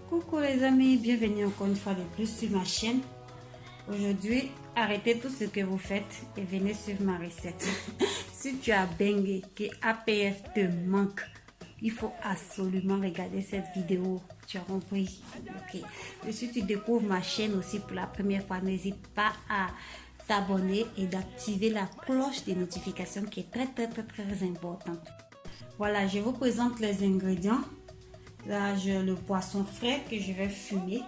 Coucou les amis, bienvenue encore une fois de plus sur ma chaîne. Aujourd'hui, arrêtez tout ce que vous faites et venez suivre ma recette. Si tu as bingé que APF te manque, il faut absolument regarder cette vidéo. Tu as compris? Ok. Et si tu découvres ma chaîne aussi pour la première fois, n'hésite pas à t'abonner et d'activer la cloche des notifications qui est très importante. Voilà, je vous présente les ingrédients. Là, j'ai le poisson frais que je vais fumer.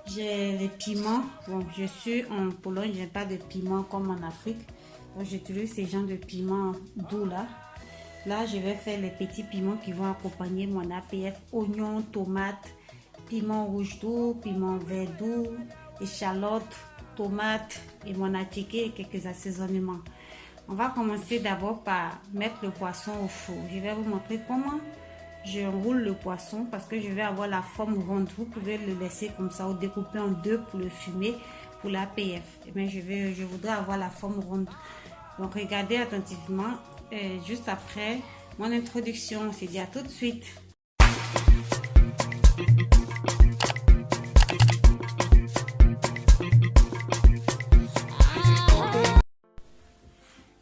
J'ai les piments. Bon, je suis en Pologne, je n'ai pas de piment comme en Afrique. Donc, j'utilise ces genres de piments doux là. Là, je vais faire les petits piments qui vont accompagner mon APF. Oignons, tomates, piment rouge doux, piment vert doux, échalotes, tomates et mon attiqué et quelques assaisonnements. On va commencer d'abord par mettre le poisson au four. Je vais vous montrer comment je roule le poisson parce que je vais avoir la forme ronde. Vous pouvez le laisser comme ça ou découper en deux pour le fumer pour l'APF. Mais je voudrais avoir la forme ronde. Donc regardez attentivement. Juste après mon introduction, on se dit à tout de suite.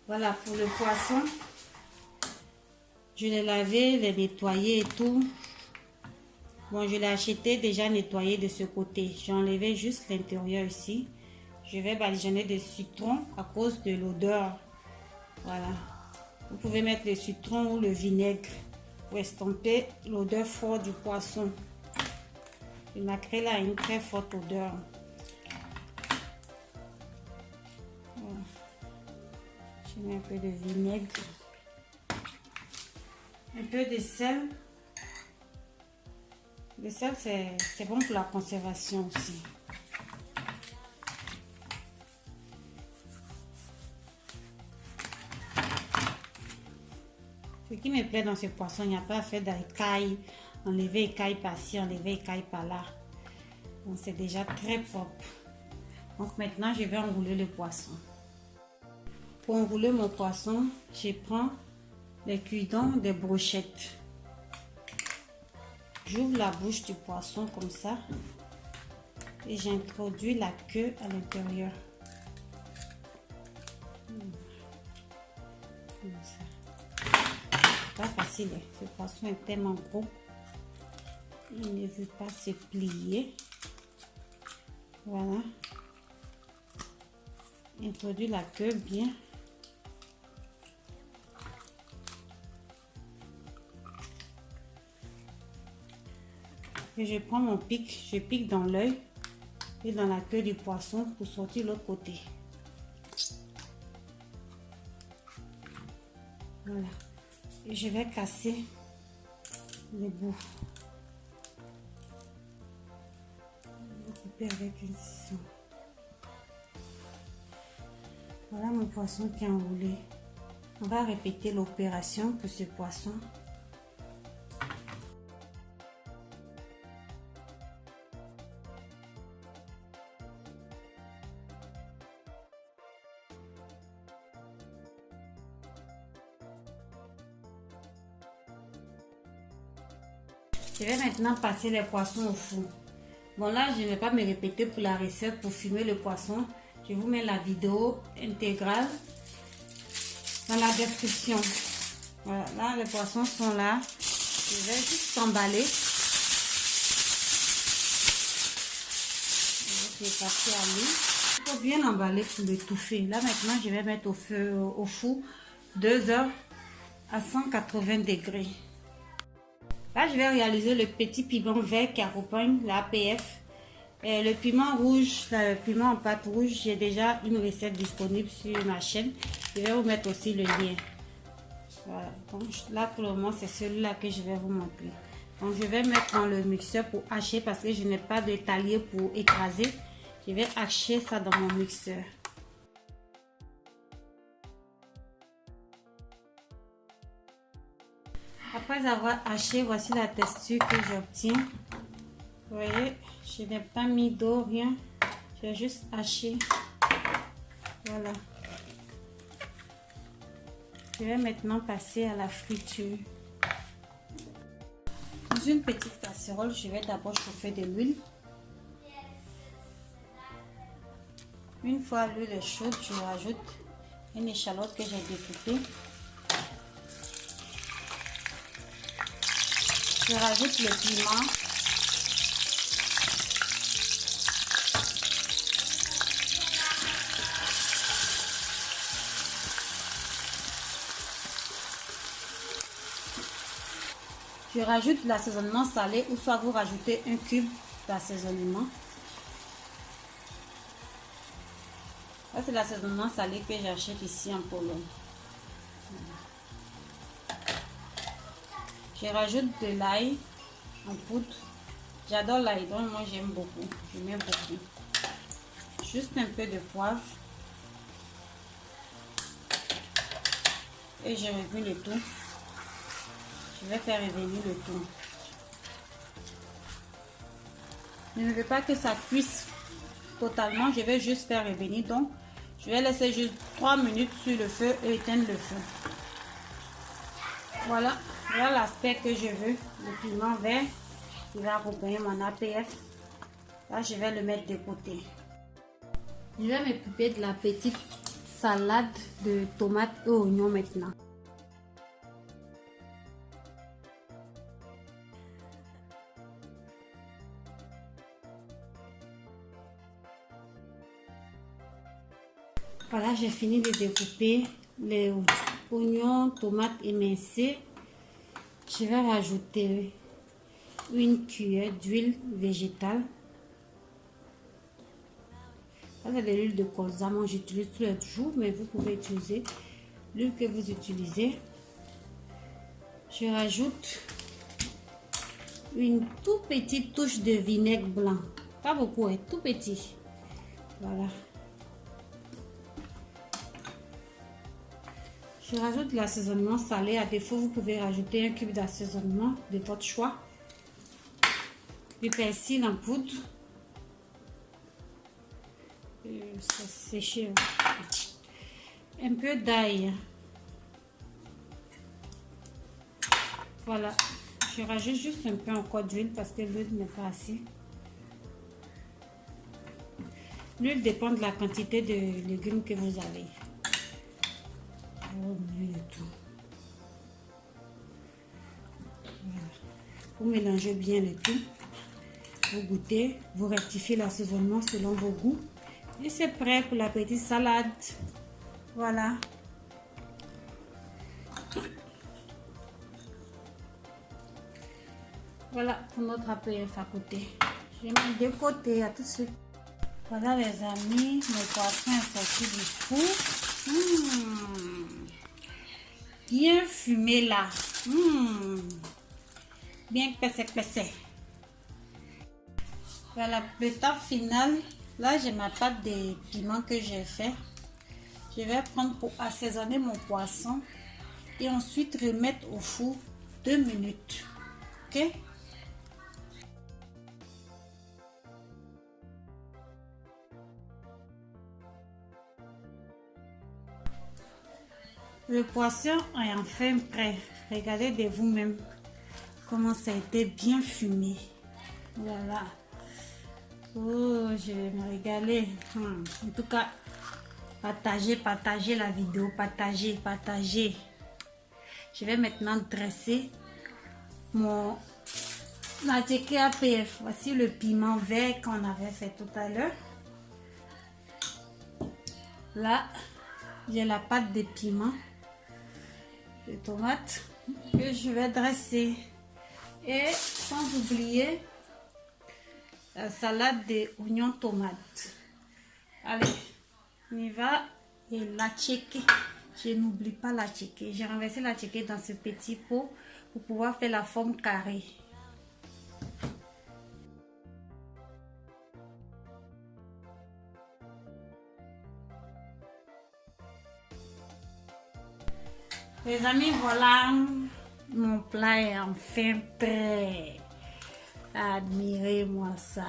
Voilà pour le poisson. Je l'ai lavé, l'ai nettoyé et tout. Bon, je l'ai acheté déjà nettoyé de ce côté. J'ai enlevé juste l'intérieur ici. Je vais badigeonner de citron à cause de l'odeur. Voilà. Vous pouvez mettre le citron ou le vinaigre pour estomper l'odeur forte du poisson. Le maquerelle a une très forte odeur. Voilà. Je mets un peu de vinaigre. Un peu de sel. Le sel, c'est bon pour la conservation aussi. Ce qui me plaît dans ce poisson, il n'y a pas à faire d'écailles, enlever écailles par-ci, enlever écailles par-là. Donc c'est déjà très propre. Donc maintenant, je vais enrouler le poisson. Pour enrouler mon poisson, je prends les cure-dents des brochettes. J'ouvre la bouche du poisson comme ça et j'introduis la queue à l'intérieur. Comme ça. Pas facile, ce poisson est tellement gros. Il ne veut pas se plier. Voilà. Introduis la queue bien. Et je prends mon pic, je pique dans l'œil et dans la queue du poisson pour sortir l'autre côté. Voilà. Et je vais casser les bouts. Je vais couper avec une ciseau. Voilà mon poisson qui est enroulé. On va répéter l'opération pour ce poisson. Je vais maintenant passer les poissons au four. Bon là, je ne vais pas me répéter pour la recette pour fumer le poisson. Je vous mets la vidéo intégrale dans la description. Voilà, là les poissons sont là. Je vais juste emballer. C'est parti à l'huile. Il faut bien emballer pour l'étouffer. Là maintenant, je vais mettre au four 2 heures à 180 degrés. Là, je vais réaliser le petit piment vert qui accompagne l'APF. Le piment rouge, le piment en pâte rouge, j'ai déjà une recette disponible sur ma chaîne. Je vais vous mettre aussi le lien. Voilà. Donc, là, pour le moment, c'est celui-là que je vais vous montrer. Donc, je vais mettre dans le mixeur pour hacher parce que je n'ai pas de talier pour écraser. Je vais hacher ça dans mon mixeur. Après avoir haché, voici la texture que j'obtiens. Vous voyez, je n'ai pas mis d'eau, rien. J'ai juste haché. Voilà. Je vais maintenant passer à la friture. une petite casserole, je vais d'abord chauffer de l'huile. Une fois l'huile est chaude, je rajoute une échalote que j'ai découpée. Je rajoute le piment. Je rajoute l'assaisonnement salé ou soit vous rajoutez un cube d'assaisonnement. Ça, c'est l'assaisonnement salé que j'achète ici en Pologne. Je rajoute de l'ail en poudre. J'adore l'ail, donc moi j'aime beaucoup. Je mets beaucoup. Juste un peu de poivre. Et je remue le tout. Je vais faire revenir le tout. Je ne veux pas que ça cuise totalement. Je vais juste faire revenir. Donc, je vais laisser juste 3 minutes sur le feu et éteindre le feu. Voilà. Voilà l'aspect que je veux. Le piment vert qui va accompagner mon APF. Là, je vais le mettre de côté. Je vais m'occuper de la petite salade de tomates et oignons maintenant. Voilà, j'ai fini de découper les oignons, tomates émincées. Je vais rajouter une cuillère d'huile végétale. Ça, c'est de l'huile de colza. Moi, j'utilise tous les jours, mais vous pouvez utiliser l'huile que vous utilisez. Je rajoute une toute petite touche de vinaigre blanc. Pas beaucoup, hein, tout petit. Voilà. Je rajoute l'assaisonnement salé. À défaut, vous pouvez rajouter un cube d'assaisonnement de votre choix. Du persil en poudre. Ça séché. Un peu d'ail. Voilà. Je rajoute juste un peu encore d'huile parce que l'huile n'est pas assez. L'huile dépend de la quantité de légumes que vous avez. Voilà. Vous mélangez bien le tout. Vous goûtez, vous rectifiez l'assaisonnement selon vos goûts. Et c'est prêt pour la petite salade. Voilà. Voilà pour notre APF à côté. Je mets de côté à tout de suite. Voilà les amis, le poisson est sorti du four. Bien fumé là. Bien pessé. Voilà, l'étape finale. Là, j'ai ma pâte de piment que j'ai fait. Je vais prendre pour assaisonner mon poisson. Et ensuite remettre au four 2 minutes. Ok? Le poisson est enfin prêt. Regardez de vous-même comment ça a été bien fumé. Voilà. Oh, je vais me régaler. En tout cas, partagez la vidéo. Partagez. Je vais maintenant dresser mon attiéké APF. Voici le piment vert qu'on avait fait tout à l'heure. Là, j'ai la pâte de piment, de tomates que je vais dresser. Et sans oublier la salade de oignons tomates. Allez, on y va. Et l'attiéké, je n'oublie pas l'attiéké. J'ai renversé l'attiéké dans ce petit pot pour pouvoir faire la forme carrée. Les amis, voilà, mon plat est enfin prêt. Admirez-moi ça.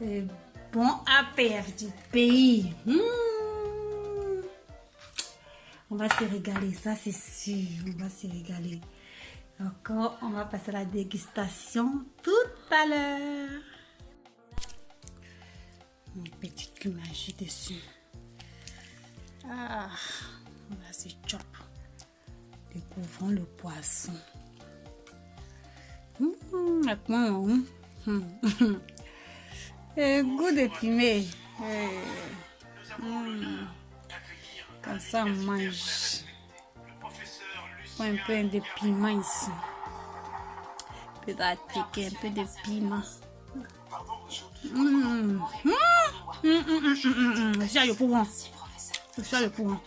Le bon APF du pays. On va se régaler, ça c'est sûr. On va se régaler. Encore, on va passer à la dégustation tout à l'heure. Un petit cumage dessus. Ah, là c'est chop. Découvrons le poisson. Le goût de fumée. Comme ça on mange. Un peu de piment ici. Peut-être un peu de piment. Ça, le pouvant. Ça, le pouvant.